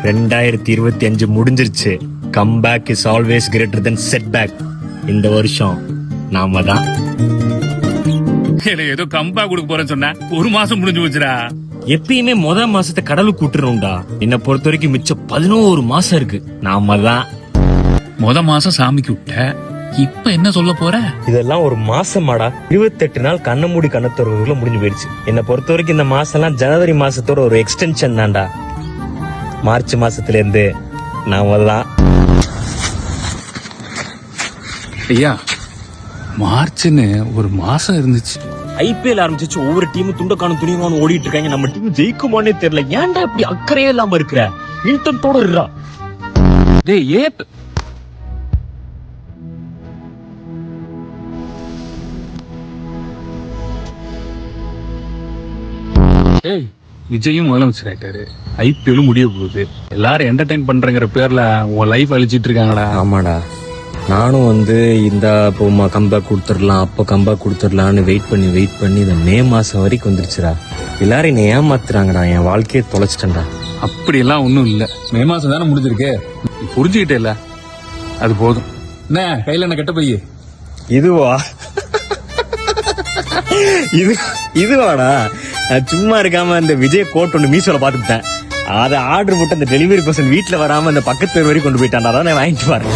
2025 முடிஞ்சிருச்சு. Comeback is always greater than setback. இந்த வருஷம் நாம தான். ஏதோ கம்பேக் கொடுக்க போறேன்னு சொன்ன, ஒரு மாசம் முடிஞ்சு போச்சுடா. எப்பயுமே மாசத்தை கடலுக்கு கூட்டுரும்டா. என்ன பொறுத்த வரைக்கும் மிச்சம் 11 மாசம் இருக்கு. நாம தான். மாசம் சாமிக்கு விட்ட, இப்ப என்ன சொல்ல போற? இதெல்லாம் ஒரு மாசமாடா. 28 நாள் கண்ண மூடி கண்ணத்தோட முடிஞ்சு போயிடுச்சு. என்ன பொறுத்த வரைக்கும் இந்த மாசம் எல்லாம் ஜனவரி மாசத்தோட ஒரு எக்ஸ்டென்ஷன் தான்டா. மார்ச் மாசத்துல இருந்து நாம தான். ஐயா, மார்ச்னு ஒரு மாசம் இருந்துச்சு. ஐபிஎல் ஆரம்பிச்சு ஒவ்வொரு டீமும் துண்டக்கான துணிவான ஓடிட்டு இருக்காங்க. நம்ம டீம் ஜெயிக்குமானே தெரியல. ஏன்டா இப்படி அக்கறையே இல்லாம இருக்கிற? இன்டென்ட்டோட இருடா. டேய் ஏப் ஏய், விஜயும் முதலமைச்சர் ஆயிட்டாரு. ஐபிஎல்லும் முடிய போகுது. எல்லாரும் என்டர்டைன் பண்றங்கிற பேர்ல உன் லைஃப் அழிச்சிட்டு இருக்காங்கடா. ஆமாடா, நானும் இந்த இப்போ கம்பேக் கொடுத்துடலாம், அப்போ கம்பேக் கொடுத்துடலான்னு வெயிட் பண்ணி இந்த மே மாசம் வரைக்கும் வந்துருச்சுடா. எல்லாரும் என்னை ஏமாத்துறாங்கடா. என் வாழ்க்கையை தொலைச்சிட்டேன்டா. அப்படி எல்லாம் ஒண்ணும் இல்ல. மே மாசம் தானே முடிஞ்சிருக்கு, புரிஞ்சுக்கிட்டே இல்ல, அது போதும். என்ன கையில என்ன கெட்ட பைய? இதுவா? இதுவாடா? நான் சும்மா இருக்காம இந்த விஜய் கோட் ஒன்று மீசோல பாத்துட்டேன். அதை ஆர்டர் போட்டு அந்த டெலிவரி பர்சன் வீட்டுல வராம அந்த பக்கத்து வரைக்கும் கொண்டு போயிட்டான். அதான் நான் வாங்கிட்டு பாருங்க.